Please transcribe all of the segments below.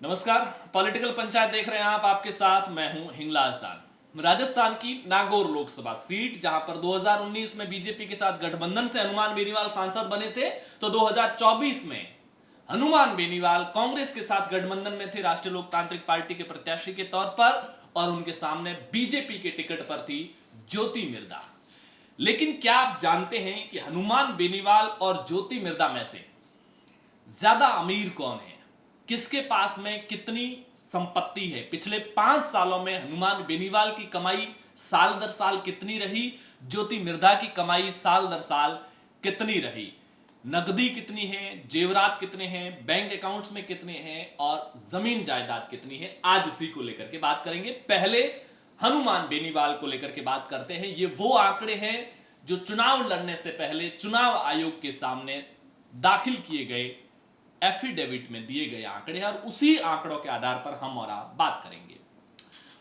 नमस्कार। पॉलिटिकल पंचायत देख रहे हैं आप, आपके साथ मैं हूं हिंगलाज दान। राजस्थान की नागौर लोकसभा सीट, जहां पर 2019 में बीजेपी के साथ गठबंधन से हनुमान बेनीवाल सांसद बने थे, तो 2024 में हनुमान बेनीवाल कांग्रेस के साथ गठबंधन में थे राष्ट्रीय लोकतांत्रिक पार्टी के प्रत्याशी के तौर पर, और उनके सामने बीजेपी के टिकट पर थी ज्योति मिर्धा। लेकिन क्या आप जानते हैं कि हनुमान बेनीवाल और ज्योति मिर्धा में से ज्यादा अमीर कौन है? किसके पास में कितनी संपत्ति है? पिछले 5 सालों में हनुमान बेनीवाल की कमाई साल दर साल कितनी रही? ज्योति मिर्धा की कमाई साल दर साल कितनी रही? नकदी कितनी है, जेवरात कितने हैं, बैंक अकाउंट्स में कितने हैं, और जमीन जायदाद कितनी है? आज इसी को लेकर के बात करेंगे। पहले हनुमान बेनीवाल को लेकर के बात करते हैं। ये वो आंकड़े हैं जो चुनाव लड़ने से पहले चुनाव आयोग के सामने दाखिल किए गए एफिडेविट में दिए गए आंकड़े हैं, और उसी आंकड़ों के आधार पर हम और आप बात करेंगे।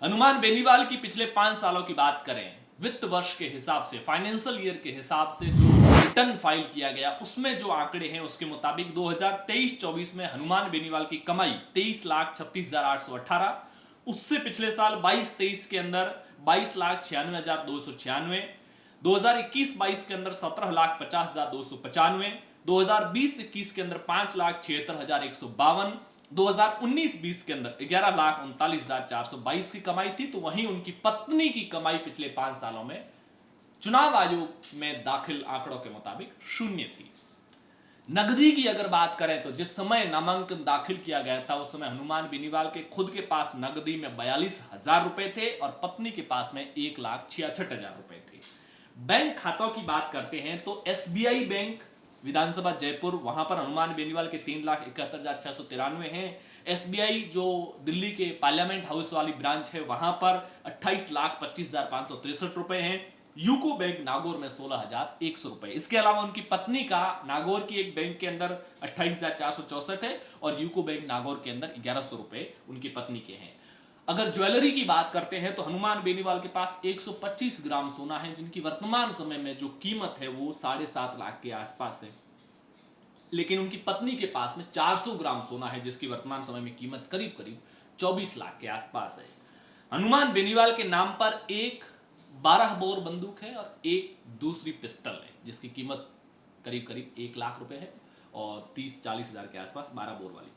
हनुमान बेनीवाल की पिछले 5 सालों की बात करें, वित्त वर्ष के हिसाब से, फाइनेंशियल ईयर के हिसाब से जो रिटर्न फाइल किया गया, उसमें जो आंकड़े हैं उसके मुताबिक 2023-24 में हनुमान बेनीवाल की कमाई 23,36,818, उससे पिछले साल 22-23 के अंदर 22,96,296, 2021-22 के अंदर 17,50,295, 2020-21 के अंदर 5,76,152, 2019-20 के अंदर 11,39,422 की कमाई थी। तो वहीं उनकी पत्नी की कमाई पिछले 5 सालों में चुनाव आयोग में दाखिल आंकड़ों के मुताबिक शून्य थी। नकदी की अगर बात करें तो जिस समय नामांकन दाखिल किया गया था, उस समय हनुमान बेनीवाल के खुद के पास नकदी में 42,000 रुपए थे और पत्नी के पास में 1,66,000 रुपए थे। बैंक खातों की बात करते हैं तो एसबीआई बैंक विधानसभा जयपुर, वहां पर हनुमान बेनीवाल के 3,71,693 हैं। एसबीआई जो दिल्ली के पार्लियामेंट हाउस वाली ब्रांच है, वहां पर 28,25,563 रुपए हैं। यूको बैंक नागौर में 16,100 रुपए। इसके अलावा उनकी पत्नी का नागौर की एक बैंक के अंदर 28,464 है और यूको बैंक नागौर के अंदर 1,100 रुपए उनकी पत्नी के हैं। अगर ज्वेलरी की बात करते हैं तो हनुमान बेनीवाल के पास 125 ग्राम सोना है, जिनकी वर्तमान समय में जो कीमत है वो 7.5 लाख के आसपास है। लेकिन उनकी पत्नी के पास में 400 ग्राम सोना है, जिसकी वर्तमान समय में कीमत करीब करीब 24 लाख के आसपास है। हनुमान बेनीवाल के नाम पर एक 12 बोर बंदूक है और एक दूसरी पिस्टल है, जिसकी कीमत करीब करीब 1 लाख रुपए है और 30-40 हजार के आसपास 12 बोर वाली की है।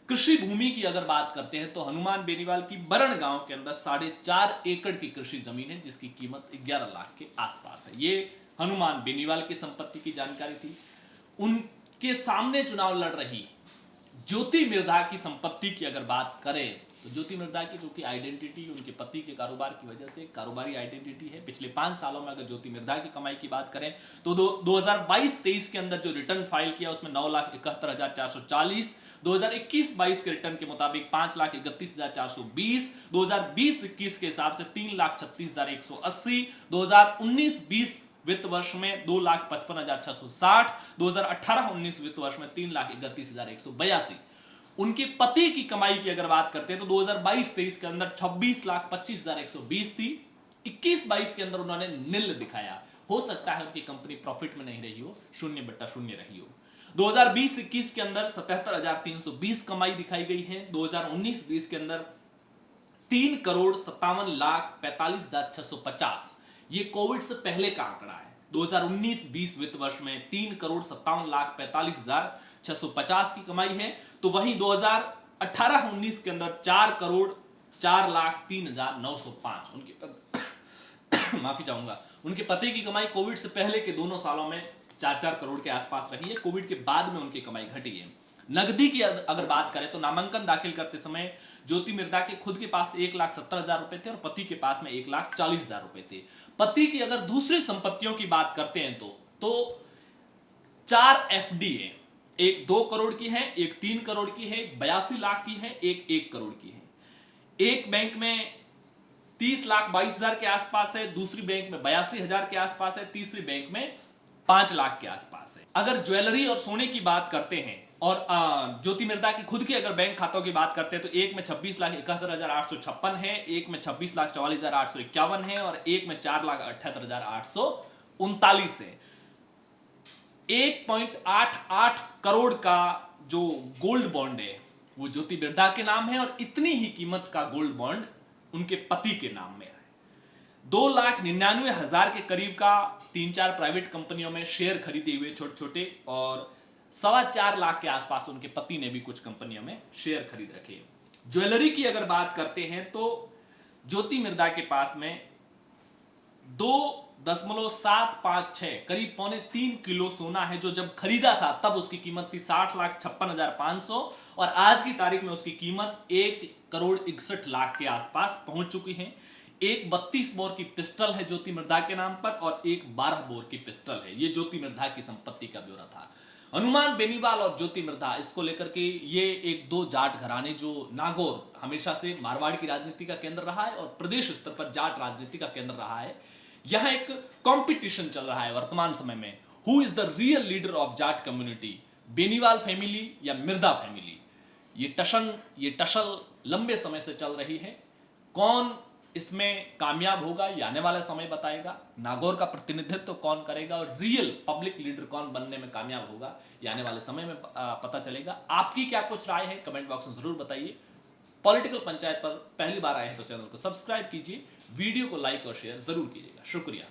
कृषि भूमि की अगर बात करते हैं तो हनुमान बेनीवाल की बरण गांव के अंदर 4.5 एकड़ की कृषि जमीन है, जिसकी कीमत 11 लाख के आसपास है। ये हनुमान बेनीवाल की संपत्ति की जानकारी थी। उनके सामने चुनाव लड़ रही ज्योति मिर्धा की संपत्ति की अगर बात करें तो ज्योति मिर्धा की जो कि आइडेंटिटी उनके पति के कारोबार की वजह से कारोबारी आइडेंटिटी है। पिछले 5 सालों में अगर ज्योति मिर्धा की कमाई की बात करें तो 2022-23 के अंदर जो रिटर्न फाइल किया उसमें 9,71,440, 2021-22 के रिटर्न के मुताबिक 5,31,420, 2020-21 के हिसाब से 3,36,180, 2019-20 वित्त वर्ष में 2,55,660, 2018-19 वित्त वर्ष में 3,31,182। उनके पति की कमाई की अगर बात करते हैं तो 2022-23 के अंदर 26,25,120 थी। 21-22 के अंदर उन्होंने नील दिखाया। हो सकता है उनकी कंपनी प्रॉफिट में नहीं रही हो, 0/0 रही हो। 2020-21 के अंदर 77,320 कमाई दिखाई गई है। 2019-20 के अंदर 3,57,45,650, ये कोविड से पहले का आंकड़ा है। 2019-20 वित्त वर्ष में 3,57,45,650 की कमाई है। तो वहीं 2018-19 के अंदर 4,04,03,905 उनकी माफी चाहूंगा, उनके पति की कमाई कोविड से पहले के दोनों सालों में 4-4 करोड़ के आसपास रही है। कोविड के बाद में उनकी कमाई घटी है। नकदी की अगर बात करें तो नामांकन दाखिल करते समय ज्योति मिर्धा के खुद के पास 1,70,000 रुपए थे और पति के पास में 1,40,000 रुपए थे। पति की अगर दूसरी संपत्तियों की बात करते हैं तो 4 एफडी है। एक 2 करोड़ की है, एक 3 करोड़ की है, एक 82 लाख की है, एक 1 करोड़ की है। एक बैंक में 30,22,000 के आसपास है, दूसरी बैंक में 82,000 के आसपास है, तीसरी बैंक में 5 लाख के आसपास है। अगर ज्वेलरी और सोने की बात करते हैं और ज्योति मिर्धा की खुद की अगर बैंक खातों की बात करते हैं तो एक में 26,71,856 है, एक में 26,44,851 है और एक में 4,78,839 है। 1.88 करोड़ का जो गोल्ड बॉन्ड है वो ज्योति बिरधा के नाम है और इतनी ही कीमत का गोल्ड बॉन्ड उनके पति के नाम में है। 2,99,000 के करीब का 3-4 प्राइवेट कंपनियों में शेयर खरीदे हुए छोटे छोटे, और 4.25 लाख के आसपास उनके पति ने भी कुछ कंपनियों में शेयर खरीद रखे। ज्वेलरी की अगर बात करते हैं तो ज्योति मिर्धा के पास में 2.756 करीब 3.25 किलो सोना है, जो जब खरीदा था तब उसकी कीमत थी 60,56,500 और आज की तारीख में उसकी कीमत 1,61,00,000 के आसपास पहुंच चुकी है। एक 32 बोर की पिस्टल है ज्योति मिर्धा के नाम पर और एक 12 बोर की पिस्टल है। ये ज्योति मिर्धा की संपत्ति का ब्यौरा था। हनुमान बेनीवाल और ज्योति मिर्धा, इसको लेकर के ये एक दो जाट घराने, जो नागौर हमेशा से मारवाड़ की राजनीति का केंद्र रहा है और प्रदेश स्तर पर जाट राजनीति का केंद्र रहा है, यहां एक कंपटीशन चल रहा है वर्तमान समय में। Who is the real leader of Jat community, Beniwal family या मिर्धा फैमिली? ये टसल लंबे समय से चल रही है। कौन इसमें कामयाब होगा ये आने वाला समय बताएगा। नागौर का प्रतिनिधित्व कौन करेगा और रियल पब्लिक लीडर कौन बनने में कामयाब होगा ये आने वाले समय में पता चलेगा। आपकी क्या कुछ राय है कमेंट बॉक्स में जरूर बताइए। पॉलिटिकल पंचायत पर पहली बार आए हैं तो चैनल को सब्सक्राइब कीजिए, वीडियो को लाइक और शेयर जरूर कीजिएगा। शुक्रिया।